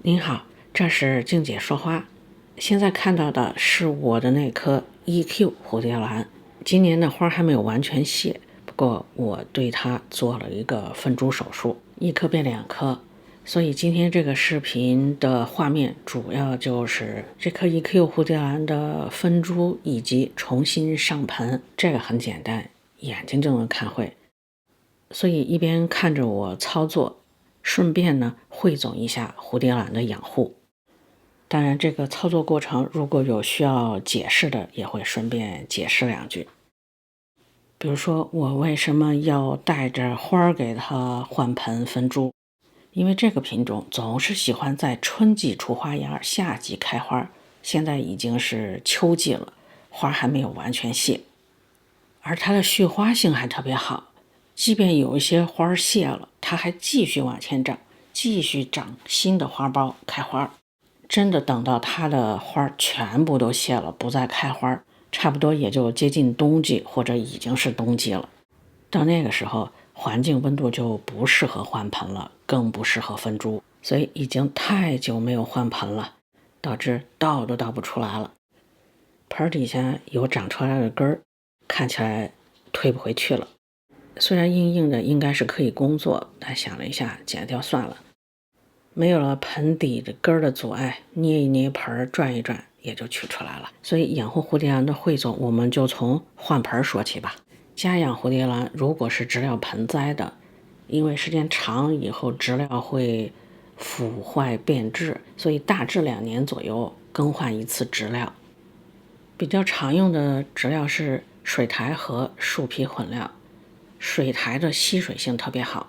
您好，这是静姐说花。现在看到的是我的那颗 EQ 蝴蝶兰，今年的花还没有完全谢，不过我对它做了一个分株手术，一颗变两颗，所以今天这个视频的画面主要就是这颗 EQ 蝴蝶兰的分株以及重新上盆，这个很简单，眼睛就能看会。所以一边看着我操作，顺便呢汇总一下蝴蝶兰的养护。当然这个操作过程如果有需要解释的，也会顺便解释两句。比如说我为什么要带着花给它换盆分株，因为这个品种总是喜欢在春季出花芽，夏季开花，现在已经是秋季了，花还没有完全谢，而它的续花性还特别好，即便有一些花谢了，它还继续往前长，继续长新的花苞开花。真的等到它的花全部都谢了，不再开花，差不多也就接近冬季或者已经是冬季了。到那个时候环境温度就不适合换盆了，更不适合分株，所以已经太久没有换盆了，导致倒都倒不出来了。盆底下有长出来的根儿，看起来推不回去了。虽然硬硬的应该是可以工作，但想了一下，剪掉算了。没有了盆底的根儿的阻碍，捏一捏盆，转一转，也就取出来了。所以养护蝴蝶兰的汇总，我们就从换盆说起吧。家养蝴蝶兰如果是植料盆栽的，因为时间长以后植料会腐坏变质，所以大致2年左右更换一次植料。比较常用的植料是水苔和树皮混料。水苔的吸水性特别好，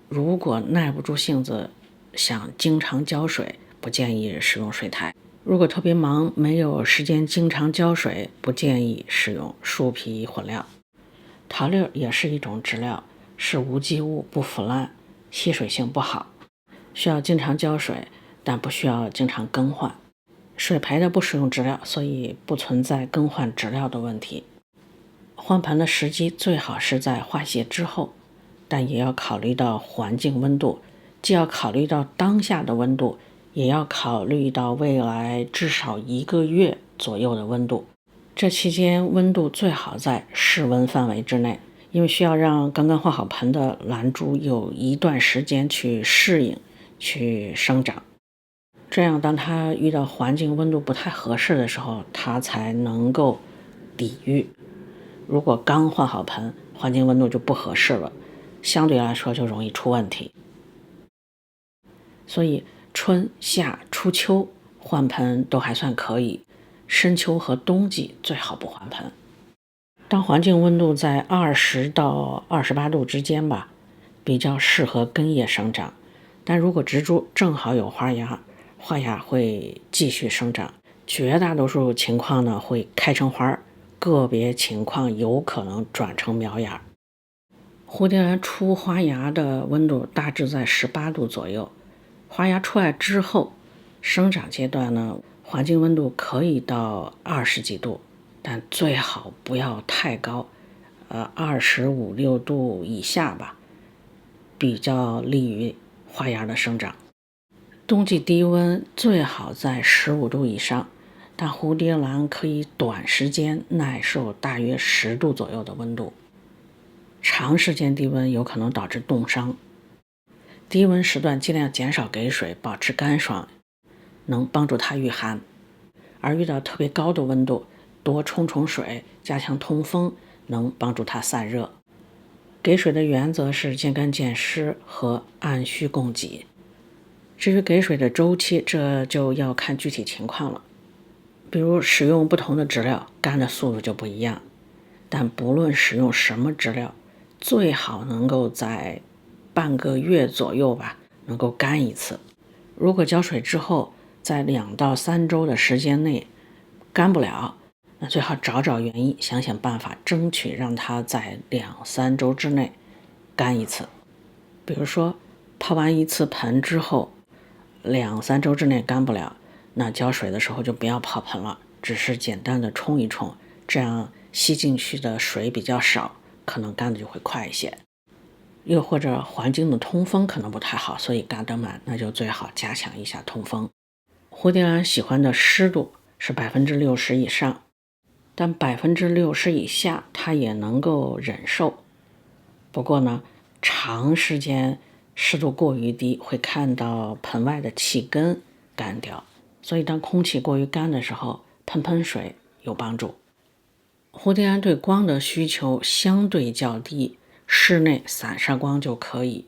如果耐不住性子想经常浇水，不建议使用水苔。如果特别忙没有时间经常浇水，不建议使用树皮混料。桃粒也是一种植料，是无机物，不腐烂，吸水性不好，需要经常浇水，但不需要经常更换。水培的不使用植料，所以不存在更换植料的问题。换盆的时机最好是在花谢之后，但也要考虑到环境温度，既要考虑到当下的温度，也要考虑到未来至少1个月左右的温度。这期间温度最好在室温范围之内，因为需要让刚刚换好盆的兰株有一段时间去适应、去生长。这样当它遇到环境温度不太合适的时候，它才能够抵御。如果刚换好盆，环境温度就不合适了，相对来说就容易出问题。所以春夏初秋换盆都还算可以，深秋和冬季最好不换盆。当环境温度在20到28度之间吧，比较适合根叶生长。但如果植株正好有花芽，花芽会继续生长，绝大多数情况呢会开成花，个别情况有可能转成苗芽。蝴蝶兰出花芽的温度大致在18度左右，花芽出来之后，生长阶段呢，环境温度可以到20几度，但最好不要太高，25、6度以下吧，比较利于花芽的生长。冬季低温最好在15度以上，但蝴蝶兰可以短时间耐受大约10度左右的温度。长时间低温有可能导致冻伤。低温时段尽量减少给水，保持干爽，能帮助它御寒。而遇到特别高的温度，多冲水，加强通风，能帮助它散热。给水的原则是见干见湿和按需供给。至于给水的周期，这就要看具体情况了。比如使用不同的植料，干的速度就不一样。但不论使用什么植料，最好能够在半个月左右吧，能够干一次。如果浇水之后，在2到3周的时间内干不了，那最好找原因，想办法，争取让它在2、3周之内干一次。比如说泡完一次盆之后，2、3周之内干不了，那浇水的时候就不要泡盆了，只是简单的冲一冲，这样吸进去的水比较少，可能干的就会快一些。又或者环境的通风可能不太好，所以干得慢，那就最好加强一下通风。蝴蝶兰喜欢的湿度是60%以上，但60%以下它也能够忍受。不过呢，长时间湿度过于低，会看到盆外的气根干掉，所以当空气过于干的时候，喷水有帮助。蝴蝶兰对光的需求相对较低，室内散射光就可以，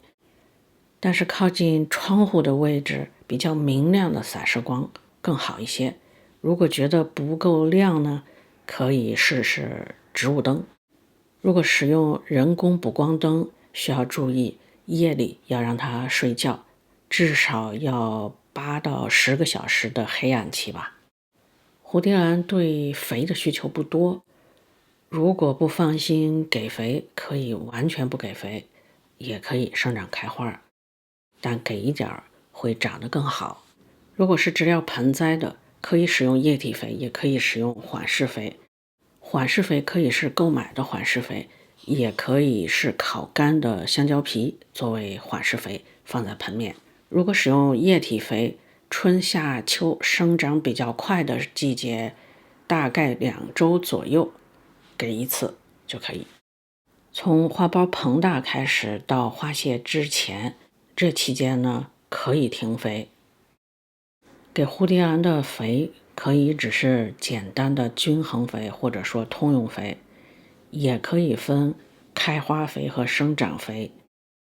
但是靠近窗户的位置比较明亮的散射光更好一些。如果觉得不够亮呢，可以试试植物灯。如果使用人工补光灯，需要注意夜里要让它睡觉，至少要8到10个小时的黑暗期吧。蝴蝶兰对肥的需求不多，如果不放心给肥，可以完全不给肥，也可以生长开花，但给一点会长得更好。如果是植料盆栽的，可以使用液体肥，也可以使用缓释肥。缓释肥可以是购买的缓释肥，也可以是烤干的香蕉皮作为缓释肥放在盆面。如果使用液体肥，春夏秋生长比较快的季节，大概2周左右给一次就可以。从花苞膨大开始到花谢之前，这期间呢可以停肥。给蝴蝶兰的肥可以只是简单的均衡肥，或者说通用肥，也可以分开花肥和生长肥。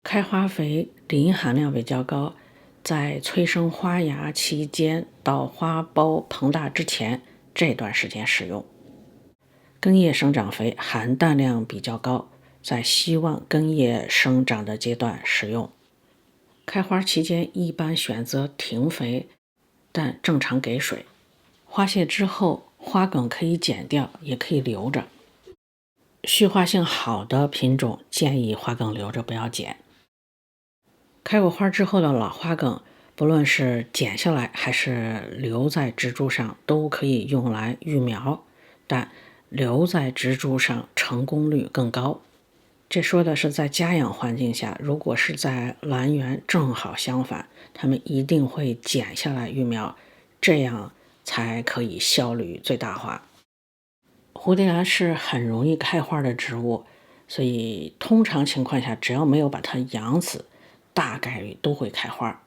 开花肥磷含量比较高，在催生花芽期间到花苞膨大之前这段时间使用。根叶生长肥含氮量比较高，在希望根叶生长的阶段使用。开花期间一般选择停肥，但正常给水。花谢之后，花梗可以剪掉，也可以留着。续花性好的品种建议花梗留着，不要剪。开过花之后的老花梗，不论是剪下来还是留在植株上，都可以用来育苗，但留在植株上成功率更高。这说的是在家养环境下，如果是在兰园正好相反，他们一定会剪下来育苗，这样才可以效率最大化。蝴蝶兰是很容易开花的植物，所以通常情况下，只要没有把它养死，大概率都会开花。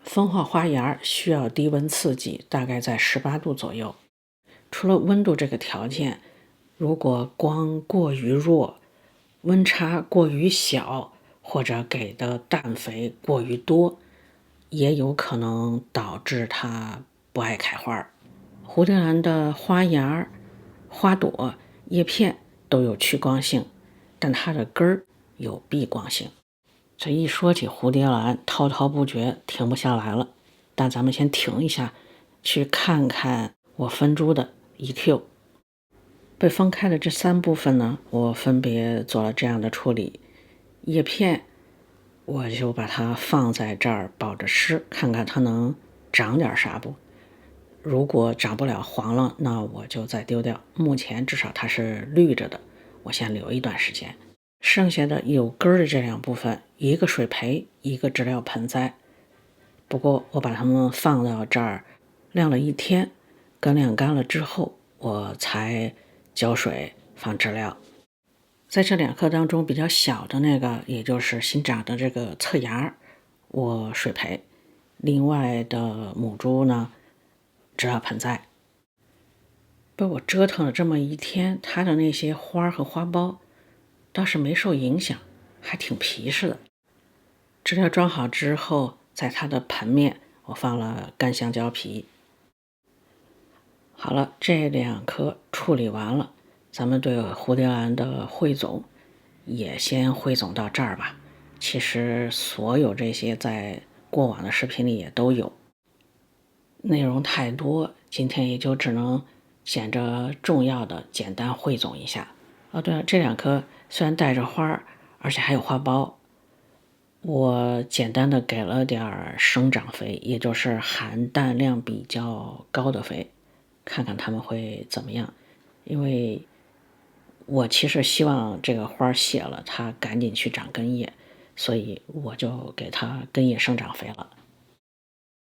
分化花芽需要低温刺激，大概在18度左右。除了温度这个条件，如果光过于弱，温差过于小，或者给的氮肥过于多，也有可能导致它不爱开花。蝴蝶兰的花芽、花朵、叶片都有趋光性，但它的根儿有避光性。这一说起蝴蝶兰，滔滔不绝，停不下来了。但咱们先停一下，去看看我分株的 EQ。被分开的这3部分呢，我分别做了这样的处理。叶片我就把它放在这儿保着湿，看看它能长点啥不。如果长不了黄了，那我就再丢掉。目前至少它是绿着的，我先留一段时间。剩下的有根儿的这2部分，一个水培，一个植料盆栽。不过我把它们放到这儿晾了1天，根晾干了之后，我才浇水放植料。在这2棵当中比较小的那个，也就是新长的这个侧芽，我水培。另外的母株呢，植料盆栽。被我折腾了这么1天，它的那些花和花苞倒是没受影响，还挺皮实的。植料装好之后，在它的盆面我放了干香蕉皮。好了，这2棵处理完了，咱们对蝴蝶兰的汇总也先汇总到这儿吧。其实所有这些在过往的视频里也都有，内容太多，今天也就只能捡着重要的简单汇总一下。哦，对了，这2棵虽然带着花，而且还有花苞，我简单的给了点生长肥，也就是含氮量比较高的肥，看看它们会怎么样。因为我其实希望这个花谢了，它赶紧去长根叶，所以我就给它根叶生长肥了。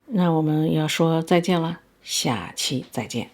那我们要说再见了，下期再见。